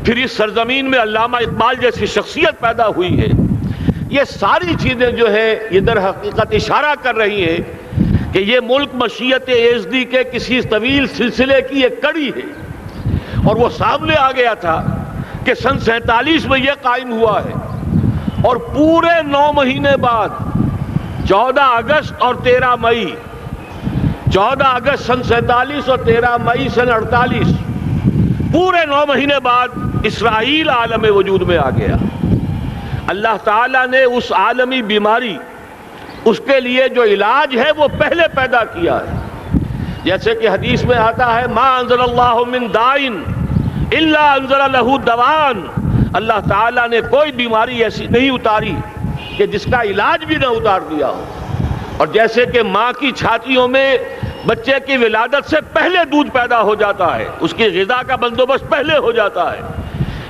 پھر اس سرزمین میں علامہ اقبال جیسی شخصیت پیدا ہوئی ہے. یہ ساری چیزیں جو ہے یہ در حقیقت اشارہ کر رہی ہیں کہ یہ ملک مشیت ایزدی کے کسی طویل سلسلے کی ایک کڑی ہے. اور وہ سامنے آ گیا تھا کہ سن 47 میں یہ قائم ہوا ہے، اور پورے 9 مہینے بعد 14 اگست اور 13 مئی، 14 اگست سن 47 اور 13 مئی سن 48، پورے 9 مہینے بعد اسرائیل عالم وجود میں آ گیا. اللہ تعالیٰ نے اس عالمی بیماری، اس کے لیے جو علاج ہے وہ پہلے پیدا کیا ہے. جیسے کہ حدیث میں آتا ہے ما انزل اللہ من دائن الا انزل لہ دوان. اللہ تعالیٰ نے کوئی بیماری ایسی نہیں اتاری کہ جس کا علاج بھی نہ اتار دیا ہو. اور جیسے کہ ماں کی چھاتیوں میں بچے کی ولادت سے پہلے دودھ پیدا ہو جاتا ہے، اس کی غذا کا بندوبست پہلے ہو جاتا ہے،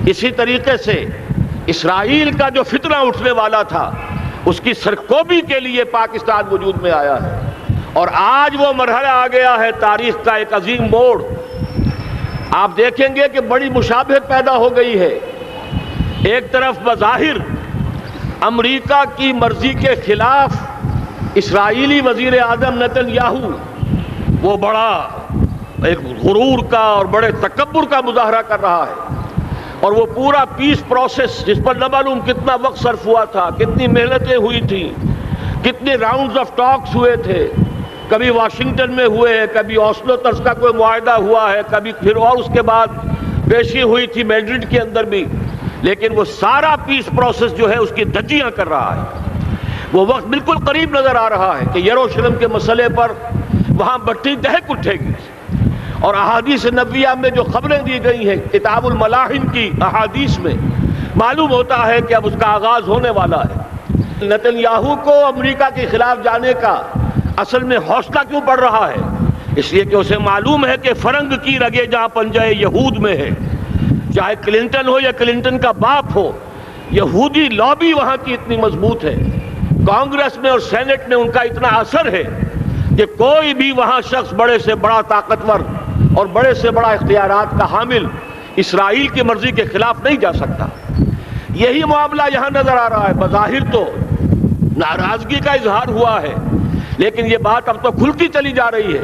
اسی طریقے سے اسرائیل کا جو فتنہ اٹھنے والا تھا اس کی سرکوبی کے لیے پاکستان وجود میں آیا ہے. اور آج وہ مرحلہ آ گیا ہے تاریخ کا ایک عظیم موڑ. آپ دیکھیں گے کہ بڑی مشابہت پیدا ہو گئی ہے. ایک طرف بظاہر امریکہ کی مرضی کے خلاف اسرائیلی وزیر اعظم نیتن یاہو وہ بڑا ایک غرور کا اور بڑے تکبر کا مظاہرہ کر رہا ہے، اور وہ پورا پیس پروسیس جس پر نہ معلوم کتنا وقت صرف ہوا تھا، کتنی محنتیں ہوئی تھیں، کتنے راؤنڈز آف ٹاکس ہوئے تھے، کبھی واشنگٹن میں ہوئے ہیں، کبھی اوسلو طرز کا کوئی معاہدہ ہوا ہے، کبھی پھر اور اس کے بعد پیشی ہوئی تھی میڈرڈ کے اندر بھی، لیکن وہ سارا پیس پروسیس جو ہے اس کی دھجیاں کر رہا ہے. وہ وقت بالکل قریب نظر آ رہا ہے کہ یروشلم کے مسئلے پر وہاں بٹی دہک اٹھے گی. اور احادیث نبویہ میں جو خبریں دی گئی ہیں کتاب الملاحم کی احادیث میں معلوم ہوتا ہے کہ اب اس کا آغاز ہونے والا ہے. نیتن یاہو کو امریکہ کے خلاف جانے کا اصل میں حوصلہ کیوں پڑ رہا ہے؟ اس لیے کہ اسے معلوم ہے کہ فرنگ کی رگیں جہاں پنجہ یہود میں ہے، چاہے کلنٹن ہو یا کلنٹن کا باپ ہو، یہودی لابی وہاں کی اتنی مضبوط ہے، کانگریس میں اور سینٹ میں ان کا اتنا اثر ہے کہ کوئی بھی وہاں شخص بڑے سے بڑا طاقتور اور بڑے سے بڑا اختیارات کا حامل اسرائیل کی مرضی کے خلاف نہیں جا سکتا. یہی معاملہ یہاں نظر آ رہا ہے. بظاہر تو ناراضگی کا اظہار ہوا ہے، لیکن یہ بات اب تو کھلتی چلی جا رہی ہے.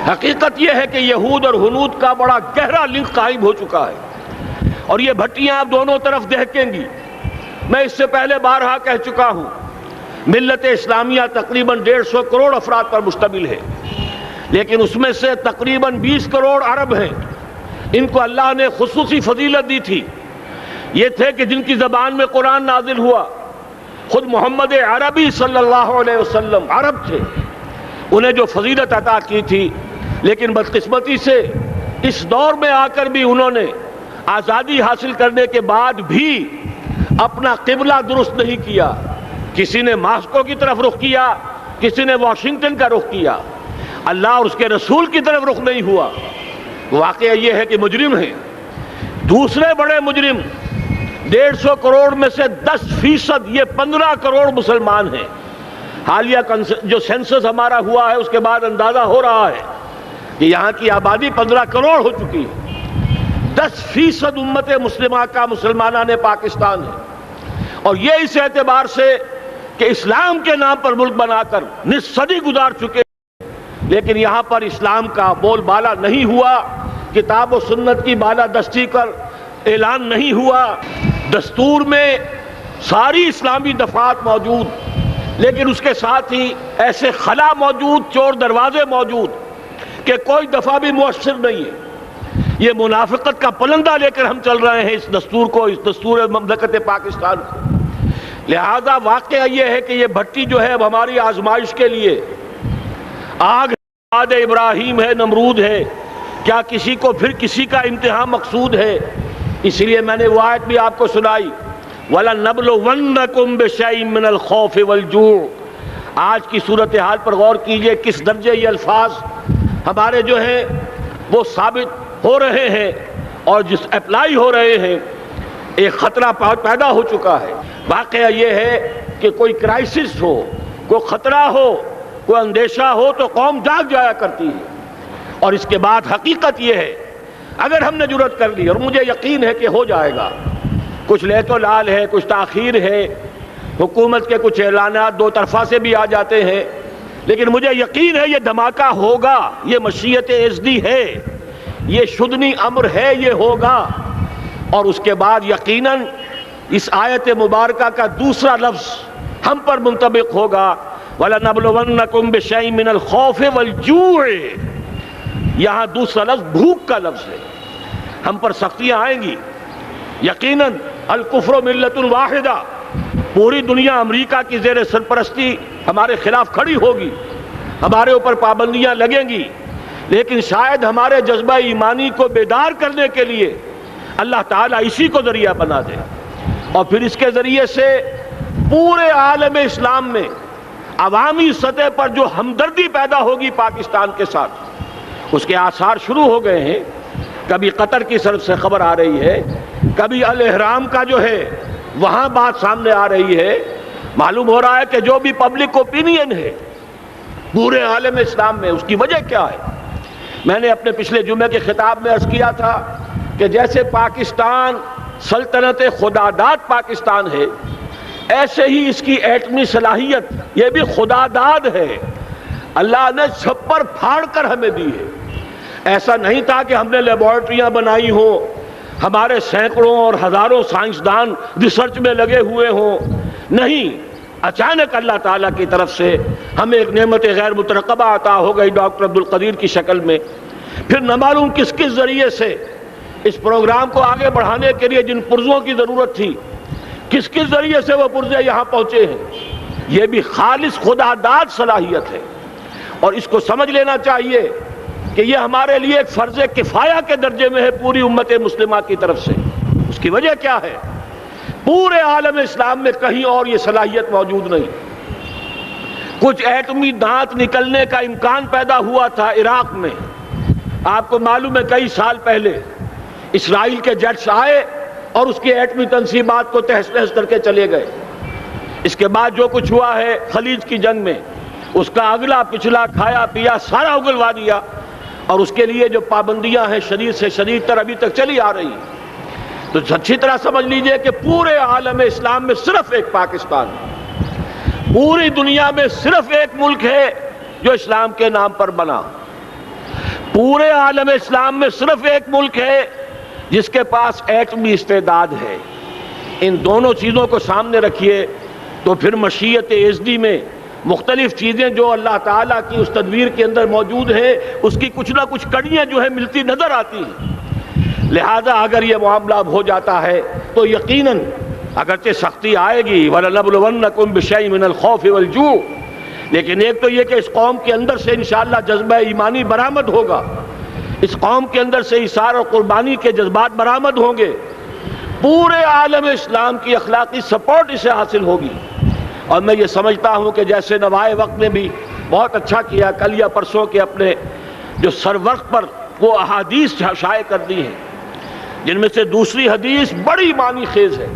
حقیقت یہ ہے کہ یہود اور ہنود کا بڑا گہرا لنک قائم ہو چکا ہے، اور یہ بھٹیاں اب دونوں طرف دہکیں گی. میں اس سے پہلے بارہا کہہ چکا ہوں، ملت اسلامیہ تقریباً 150 کروڑ افراد پر مشتمل ہے، لیکن اس میں سے تقریباً 20 کروڑ عرب ہیں. ان کو اللہ نے خصوصی فضیلت دی تھی. یہ تھے کہ جن کی زبان میں قرآن نازل ہوا، خود محمد عربی صلی اللہ علیہ وسلم عرب تھے، انہیں جو فضیلت عطا کی تھی. لیکن بدقسمتی سے اس دور میں آ کر بھی انہوں نے آزادی حاصل کرنے کے بعد بھی اپنا قبلہ درست نہیں کیا. کسی نے ماسکو کی طرف رخ کیا، کسی نے واشنگٹن کا رخ کیا، اللہ اور اس کے رسول کی طرف رخ نہیں ہوا. واقعہ یہ ہے کہ مجرم ہیں. دوسرے بڑے مجرم 150 کروڑ میں سے 10% یہ 15 کروڑ مسلمان ہیں. حالیہ جو سینسس ہمارا ہوا ہے اس کے بعد اندازہ ہو رہا ہے کہ یہاں کی آبادی 15 کروڑ ہو چکی ہے. 10% امت مسلمہ کا مسلمانان پاکستان ہے، اور یہ اس اعتبار سے کہ اسلام کے نام پر ملک بنا کر نصف صدی گزار چکے، لیکن یہاں پر اسلام کا بول بالا نہیں ہوا، کتاب و سنت کی بالا دستی کر اعلان نہیں ہوا. دستور میں ساری اسلامی دفعات موجود، لیکن اس کے ساتھ ہی ایسے خلا موجود، چور دروازے موجود کہ کوئی دفعہ بھی مؤثر نہیں ہے. یہ منافقت کا پلندہ لے کر ہم چل رہے ہیں اس دستور کو، اس دستور مملکت پاکستان کو. لہذا واقعہ یہ ہے کہ یہ بھٹی جو ہے اب ہماری آزمائش کے لیے آگ آد ابراہیم ہے، نمرود ہے. کیا کسی کو پھر کسی کا امتحان مقصود ہے؟ اس لیے میں نے وہ آیت بھی آپ کو سنائی، وَلَنَّبْلُوَنَّكُمْ بِشَيْءٍ مِّنَ الْخَوْفِ وَالْجُوعِ. آج کی صورتحال پر غور کیجئے، کس درجے یہ الفاظ ہمارے جو ہیں وہ ثابت ہو رہے ہیں اور جس اپلائی ہو رہے ہیں. ایک خطرہ پیدا ہو چکا ہے. واقعہ یہ ہے کہ کوئی کرائسس ہو، کوئی خطرہ ہو، کوئی اندیشہ ہو تو قوم جاگ جایا کرتی ہے. اور اس کے بعد حقیقت یہ ہے اگر ہم نے جرأت کر لی، اور مجھے یقین ہے کہ ہو جائے گا، کچھ لیت و لال ہے، کچھ تاخیر ہے، حکومت کے کچھ اعلانات دو طرفہ سے بھی آ جاتے ہیں، لیکن مجھے یقین ہے یہ دھماکہ ہوگا، یہ مشیت اعزدی ہے، یہ شدنی امر ہے، یہ ہوگا۔ اور اس کے بعد یقیناً اس آیت مبارکہ کا دوسرا لفظ ہم پر منطبق ہوگا، وَلَنَبْلُوَنَّكُمْ بِشَيْءٍ مِّنَ الْخَوْفِ وَالْجُوعِ۔ یہاں دوسرا لفظ بھوک کا لفظ ہے، ہم پر سختیاں آئیں گی یقیناً۔ الکفر ملت واحدہ، پوری دنیا امریکہ کی زیر سرپرستی ہمارے خلاف کھڑی ہوگی، ہمارے اوپر پابندیاں لگیں گی، لیکن شاید ہمارے جذبہ ایمانی کو بیدار کرنے کے لیے اللہ تعالیٰ اسی کو ذریعہ بنا دے، اور پھر اس کے ذریعے سے پورے عالم اسلام میں عوامی سطح پر جو ہمدردی پیدا ہوگی پاکستان کے ساتھ، اس کے آثار شروع ہو گئے ہیں۔ کبھی قطر کی طرف سے خبر آ رہی ہے، کبھی الاحرام کا جو ہے وہاں بات سامنے آ رہی ہے۔ معلوم ہو رہا ہے کہ جو بھی پبلک اوپینین ہے پورے عالم اسلام میں، اس کی وجہ کیا ہے؟ میں نے اپنے پچھلے جمعے کے خطاب میں عرض کیا تھا کہ جیسے پاکستان سلطنت خداداد پاکستان ہے، ایسے ہی اس کی ایٹمی صلاحیت یہ بھی خداداد ہے، اللہ نے چھپر پھاڑ کر ہمیں دی ہے۔ ایسا نہیں تھا کہ ہم نے لیبارٹریاں بنائی ہوں، ہمارے سینکڑوں اور ہزاروں سائنسدان ریسرچ میں لگے ہوئے ہوں، نہیں، اچانک اللہ تعالیٰ کی طرف سے ہمیں ایک نعمت غیر مترقبہ عطا ہو گئی ڈاکٹر عبدالقدیر کی شکل میں۔ پھر نہ معلوم کس کس ذریعے سے اس پروگرام کو آگے بڑھانے کے لیے جن پرزوں کی ضرورت تھی، کس کس ذریعے سے وہ پرزے یہاں پہنچے ہیں۔ یہ بھی خالص خداداد صلاحیت ہے، اور اس کو سمجھ لینا چاہیے کہ یہ ہمارے لیے ایک فرض کفایہ کے درجے میں ہے پوری امت مسلمہ کی طرف سے۔ اس کی وجہ کیا ہے؟ پورے عالم اسلام میں کہیں اور یہ صلاحیت موجود نہیں۔ کچھ ایٹمی دانت نکلنے کا امکان پیدا ہوا تھا عراق میں، آپ کو معلوم ہے کئی سال پہلے اسرائیل کے جیٹس آئے اور اس کی ایٹمی تنصیبات کو تہس نہس کر کے چلے گئے۔ اس کے بعد جو کچھ ہوا ہے خلیج کی جنگ میں، اس کا اگلا پچھلا کھایا پیا سارا اگلوا دیا، اور اس کے لیے جو پابندیاں ہیں شدید سے شدید تر ابھی تک چلی آ رہی ہیں۔ تو اچھی طرح سمجھ لیجئے کہ پورے عالم اسلام میں صرف ایک پاکستان ہے، پوری دنیا میں صرف ایک ملک ہے جو اسلام کے نام پر بنا، پورے عالم اسلام میں صرف ایک ملک ہے جس کے پاس ایٹمی استعداد ہے۔ ان دونوں چیزوں کو سامنے رکھیے تو پھر مشیت اعزدی میں مختلف چیزیں جو اللہ تعالیٰ کی اس تدبیر کے اندر موجود ہے، اس کی کچھ نہ کچھ کڑیاں جو ہے ملتی نظر آتی ہیں۔ لہذا اگر یہ معاملہ ہو جاتا ہے تو یقیناً اگرچہ سختی آئے گی، وَلَنَبْلُوَنَّكُمْ بِشَيْءٍ مِّنَ الْخَوْفِ وَالْجُوعِ، لیکن ایک تو یہ کہ اس قوم کے اندر سے انشاءاللہ جذبہ ایمانی برآمد ہوگا، اس قوم کے اندر سے ایثار اور قربانی کے جذبات برآمد ہوں گے، پورے عالم اسلام کی اخلاقی سپورٹ اسے حاصل ہوگی۔ اور میں یہ سمجھتا ہوں کہ جیسے نوائے وقت نے بھی بہت اچھا کیا، کل یا پرسوں کے اپنے جو سر وقت پر وہ احادیث شائع کر دی ہیں، جن میں سے دوسری حدیث بڑی معنی خیز ہے۔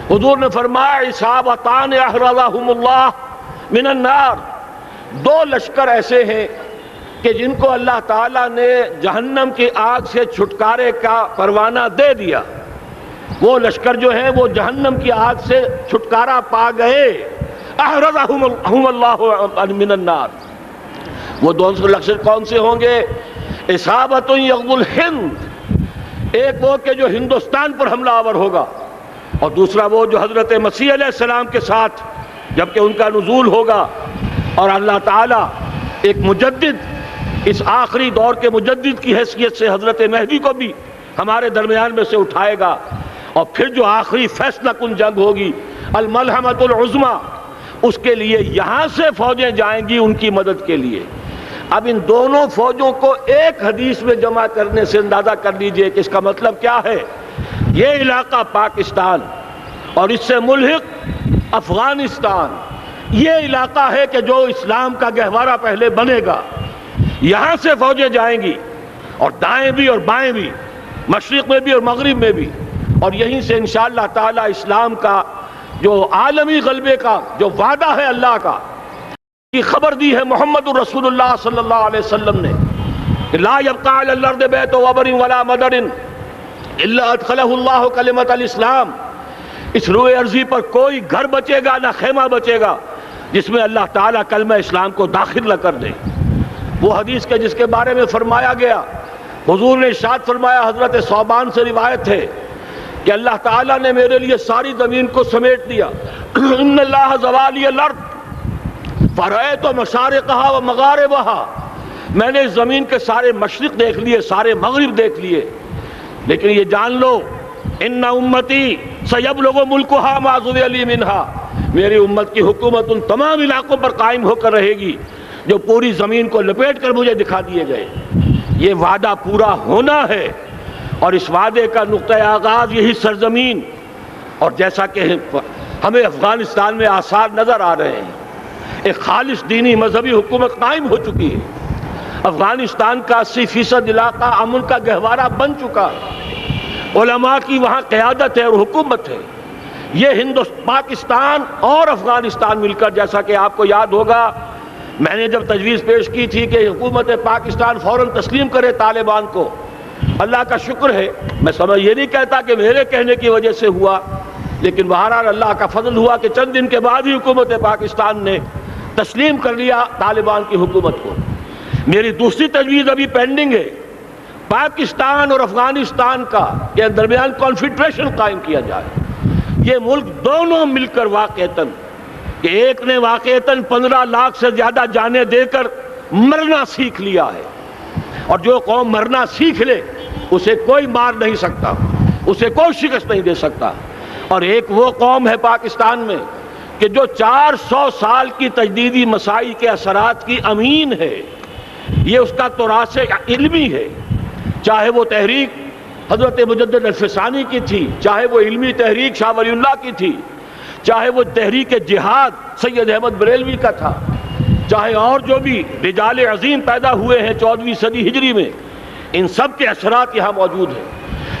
حضور نے فرمایا اصابتان احرزہم اللہ من النار، دو لشکر ایسے ہیں کہ جن کو اللہ تعالیٰ نے جہنم کی آگ سے چھٹکارے کا پروانہ دے دیا۔ وہ لشکر جو ہیں وہ جہنم کی آگ سے چھٹکارا پا گئے، احرزہم اللہ من النار۔ وہ دونوں لشکر کون سے ہوں گے؟ اصابت یغزو الہند، ایک وہ کہ جو ہندوستان پر حملہ آور ہوگا، اور دوسرا وہ جو حضرت مسیح علیہ السلام کے ساتھ جبکہ ان کا نزول ہوگا، اور اللہ تعالیٰ ایک مجدد، اس آخری دور کے مجدد کی حیثیت سے حضرت مہدی کو بھی ہمارے درمیان میں سے اٹھائے گا، اور پھر جو آخری فیصلہ کن جنگ ہوگی الملحمۃ العظمیٰ، اس کے لیے یہاں سے فوجیں جائیں گی ان کی مدد کے لیے۔ اب ان دونوں فوجوں کو ایک حدیث میں جمع کرنے سے اندازہ کر لیجئے کہ اس کا مطلب کیا ہے۔ یہ علاقہ پاکستان اور اس سے ملحق افغانستان، یہ علاقہ ہے کہ جو اسلام کا گہوارہ پہلے بنے گا، یہاں سے فوجیں جائیں گی، اور دائیں بھی اور بائیں بھی، مشرق میں بھی اور مغرب میں بھی، اور یہیں سے انشاءاللہ تعالی اسلام کا جو عالمی غلبے کا جو وعدہ ہے اللہ کا، کی خبر دی ہے محمد الرسول اللہ صلی اللہ علیہ وسلم نے، لا يبقى على الارض بیت وبر ولا مدر الا ادخلہ اللہ کلمۃ الاسلام، اس روئے ارضی پر کوئی گھر بچے گا نہ خیمہ بچے گا جس میں اللہ تعالیٰ کلمہ اسلام کو داخل نہ کر دے۔ وہ حدیث کے جس کے بارے میں فرمایا گیا، حضور نے ارشاد فرمایا، حضرت ثوبان سے روایت ہے کہ اللہ تعالیٰ نے میرے لیے ساری زمین کو سمیٹ دیا۔ ان اللہ زوالی الارض فرأیت مشارقہا و مغاربہا، میں نے اس زمین کے سارے مشرق دیکھ لیے، سارے مغرب دیکھ لیے، لیکن یہ جان لو ان امتی سیبلغ ملکہا ما ظل لی منہا، میری امت کی حکومت ان تمام علاقوں پر قائم ہو کر رہے گی جو پوری زمین کو لپیٹ کر مجھے دکھا دیے گئے۔ یہ وعدہ پورا ہونا ہے، اور اس وعدے کا نقطہ آغاز یہی سرزمین، اور جیسا کہ ہمیں افغانستان میں آثار نظر آ رہے ہیں، ایک خالص دینی مذہبی حکومت قائم ہو چکی ہے۔ افغانستان کا 80% علاقہ امن کا گہوارہ بن چکا ہے، علماء کی وہاں قیادت ہے اور حکومت ہے۔ یہ پاکستان اور افغانستان مل کر، جیسا کہ آپ کو یاد ہوگا میں نے جب تجویز پیش کی تھی کہ حکومت پاکستان فوراً تسلیم کرے طالبان کو، اللہ کا شکر ہے، میں یہ نہیں کہتا کہ میرے کہنے کی وجہ سے ہوا، لیکن بہرحال اللہ کا فضل ہوا کہ چند دن کے بعد ہی حکومت پاکستان نے تسلیم کر لیا طالبان کی حکومت کو۔ میری دوسری تجویز ابھی پینڈنگ ہے، پاکستان اور افغانستان کا کے درمیان کانفیڈریشن قائم کیا جائے۔ یہ ملک دونوں مل کر واقعتاً، کہ ایک نے واقعتاً 15 لاکھ سے زیادہ جانیں دے کر مرنا سیکھ لیا ہے، اور جو قوم مرنا سیکھ لے اسے کوئی مار نہیں سکتا، اسے کوئی شکست نہیں دے سکتا، اور ایک وہ قوم ہے پاکستان میں کہ جو 400 سال کی تجدیدی مسائی کے اثرات کی امین ہے، یہ اس کا تراث علمی ہے، چاہے وہ تحریک حضرت مجدد الفسانی کی تھی، چاہے وہ علمی تحریک شاہ ولی اللہ کی تھی، چاہے وہ تحریک جہاد سید احمد بریلوی کا تھا، چاہے اور جو بھی رجال عظیم پیدا ہوئے ہیں 14ویں صدی ہجری میں، ان سب کے اثرات یہاں موجود ہیں۔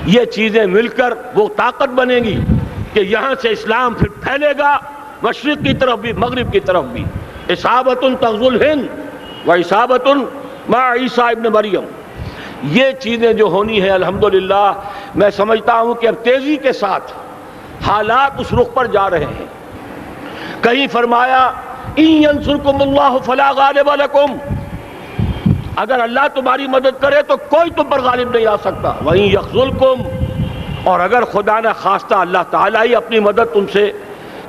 یہ چیزیں مل کر وہ طاقت بنے گی کہ یہاں سے اسلام پھر پھیلے گا، مشرق کی طرف بھی مغرب کی طرف بھی۔ اصابۃ تغزو الہند و اصابۃ مع عیسیٰ ابن مریم، یہ چیزیں جو ہونی ہیں الحمدللہ میں سمجھتا ہوں کہ اب تیزی کے ساتھ حالات اس رخ پر جا رہے ہیں۔ کہیں فرمایا ان ینصرکم اللہ فلا غالب لکم، اگر اللہ تمہاری مدد کرے تو کوئی تم پر غالب نہیں آ سکتا، وَإِن يَخْذُلْكُمْ، اور اگر خدا نہ خواستہ اللہ تعالیٰ ہی اپنی مدد تم سے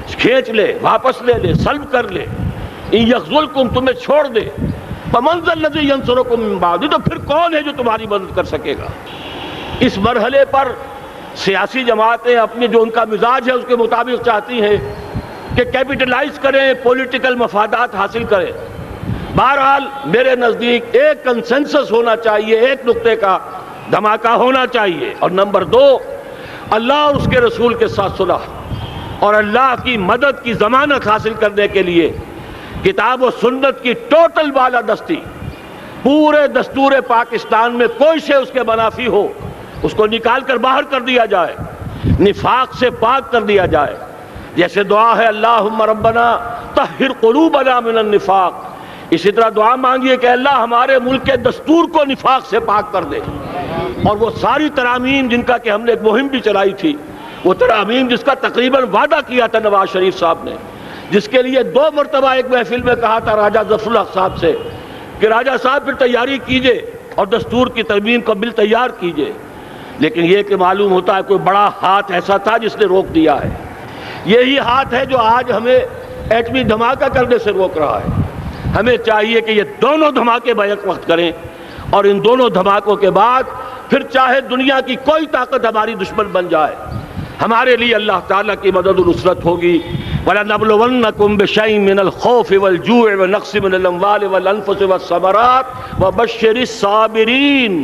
کھینچ لے، واپس لے لے، سلب کر لے، ان یخذلکم، تمہیں چھوڑ دے، فمن ذا الذی ینصرکم من بعد، تو پھر کون ہے جو تمہاری مدد کر سکے گا۔ اس مرحلے پر سیاسی جماعتیں اپنے جو ان کا مزاج ہے اس کے مطابق چاہتی ہیں کہ کیپٹلائز کریں، پولیٹیکل مفادات حاصل کریں۔ بہرحال میرے نزدیک ایک کنسنسس ہونا چاہیے، ایک نقطے کا دھماکہ ہونا چاہیے، اور نمبر 2 اللہ اور اس کے رسول کے ساتھ صلح اور اللہ کی مدد کی ضمانت حاصل کرنے کے لیے کتاب و سنت کی ٹوٹل بالادستی، پورے دستور پاکستان میں کوئی شے اس کے منافی ہو اس کو نکال کر باہر کر دیا جائے، نفاق سے پاک کر دیا جائے۔ جیسے دعا ہے اللہم ربنا طہر قلوبنا من النفاق، اسی طرح دعا مانگیے کہ اللہ ہمارے ملک کے دستور کو نفاق سے پاک کر دے، اور وہ ساری ترامیم جن کا کہ ہم نے ایک مہم بھی چلائی تھی، وہ ترامیم جس کا تقریباً وعدہ کیا تھا نواز شریف صاحب نے، جس کے لیے 2 مرتبہ ایک محفل میں کہا تھا راجہ ظفر الحق صاحب سے کہ راجہ صاحب پھر تیاری کیجئے اور دستور کی ترمیم کا بل تیار کیجئے، لیکن یہ کہ معلوم ہوتا ہے کوئی بڑا ہاتھ ایسا تھا جس نے روک دیا ہے۔ یہی ہاتھ ہے جو آج ہمیں ایٹمی دھماکہ کرنے سے روک رہا ہے۔ ہمیں چاہیے کہ یہ دونوں دھماکے بیک وقت کریں، اور ان دونوں دھماکوں کے بعد پھر چاہے دنیا کی کوئی طاقت ہماری دشمن بن جائے، ہمارے لیے اللہ تعالیٰ کی مدد و نصرت ہوگی۔ وَلَنَبْلُوَنَّكُمْ بِشَيْءٍ مِّنَ الْخَوْفِ وَالْجُوعِ وَنَقْصٍ مِّنَ الْأَمْوَالِ وَالْأَنفُسِ وَالثَّمَرَاتِ وَبَشِّرِ الصَّابِرِينَ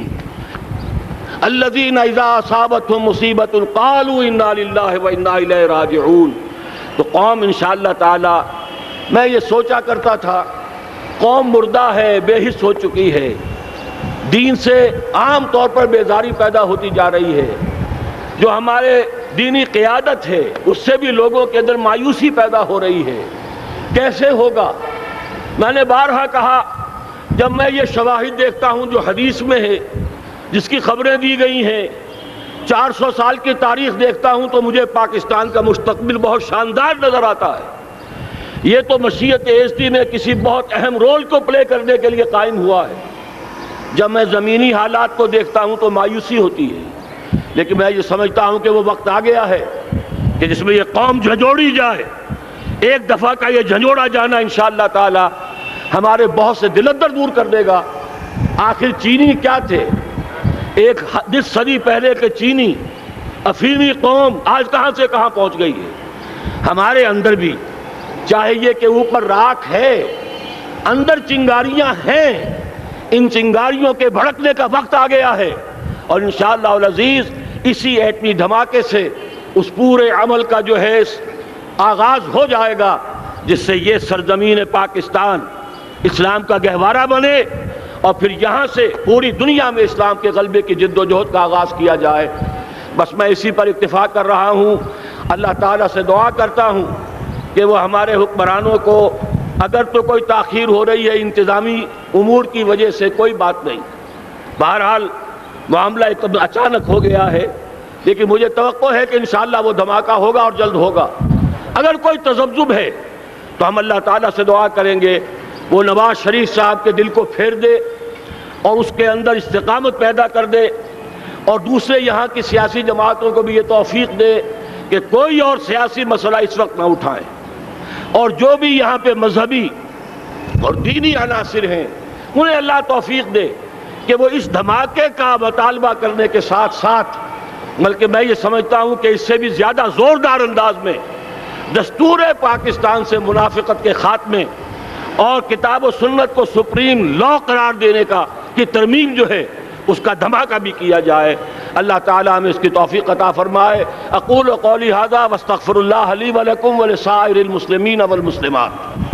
الَّذِينَ إِذَا أَصَابَتْهُمْ مُصِيبَةٌ قَالُوا إِنَّا لِلَّهِ وَإِنَّا إِلَيْهِ رَاجِعُونَ۔ تو قوم انشاءاللہ تعالی، میں یہ سوچا کرتا تھا قوم مردہ ہے، بے حس ہو چکی ہے، دین سے عام طور پر بیزاری پیدا ہوتی جا رہی ہے، جو ہمارے دینی قیادت ہے اس سے بھی لوگوں کے اندر مایوسی پیدا ہو رہی ہے۔ کیسے ہوگا؟ میں نے بارہا کہا جب میں یہ شواہد دیکھتا ہوں جو حدیث میں ہے، جس کی خبریں دی گئی ہیں، 400 سال کی تاریخ دیکھتا ہوں، تو مجھے پاکستان کا مستقبل بہت شاندار نظر آتا ہے۔ یہ تو مشیت ایزدی میں کسی بہت اہم رول کو پلے کرنے کے لیے قائم ہوا ہے۔ جب میں زمینی حالات کو دیکھتا ہوں تو مایوسی ہوتی ہے، لیکن میں یہ سمجھتا ہوں کہ وہ وقت آ گیا ہے کہ جس میں یہ قوم جھنجھوڑی جائے۔ ایک دفعہ کا یہ جھنجھوڑا جانا انشاءاللہ تعالی ہمارے بہت سے دل اندر دور کر دے گا۔ آخر چینی کیا تھے؟ ایک 10 صدی پہلے کے چینی افریقی قوم آج کہاں سے کہاں پہنچ گئی ہے۔ ہمارے اندر بھی چاہے یہ کہ اوپر راکھ ہے، اندر چنگاریاں ہیں، ان چنگاریوں کے بھڑکنے کا وقت آ گیا ہے، اور انشاءاللہ العزیز اسی ایٹمی دھماکے سے اس پورے عمل کا جو ہے آغاز ہو جائے گا، جس سے یہ سرزمین پاکستان اسلام کا گہوارہ بنے، اور پھر یہاں سے پوری دنیا میں اسلام کے غلبے کی جد و جہد کا آغاز کیا جائے۔ بس میں اسی پر اتفاق کر رہا ہوں۔ اللہ تعالیٰ سے دعا کرتا ہوں کہ وہ ہمارے حکمرانوں کو، اگر تو کوئی تاخیر ہو رہی ہے انتظامی امور کی وجہ سے، کوئی بات نہیں، بہرحال معاملہ ایک اچانک ہو گیا ہے، لیکن مجھے توقع ہے کہ انشاءاللہ وہ دھماکہ ہوگا اور جلد ہوگا۔ اگر کوئی تذبذب ہے تو ہم اللہ تعالیٰ سے دعا کریں گے وہ نواز شریف صاحب کے دل کو پھیر دے اور اس کے اندر استقامت پیدا کر دے، اور دوسرے یہاں کی سیاسی جماعتوں کو بھی یہ توفیق دے کہ کوئی اور سیاسی مسئلہ اس وقت نہ اٹھائیں، اور جو بھی یہاں پہ مذہبی اور دینی عناصر ہیں انہیں اللہ توفیق دے کہ وہ اس دھماکے کا مطالبہ کرنے کے ساتھ ساتھ، بلکہ میں یہ سمجھتا ہوں کہ اس سے بھی زیادہ زوردار انداز میں دستور پاکستان سے منافقت کے خاتمے اور کتاب و سنت کو سپریم لا قرار دینے کی ترمیم جو ہے اس کا دھماکہ بھی کیا جائے۔ اللہ تعالیٰ ہمیں اس کی توفیق عطا فرمائے۔ اقول قولی ھذا واستغفر اللہ لی ولکم ولسائر المسلمین والمسلمات۔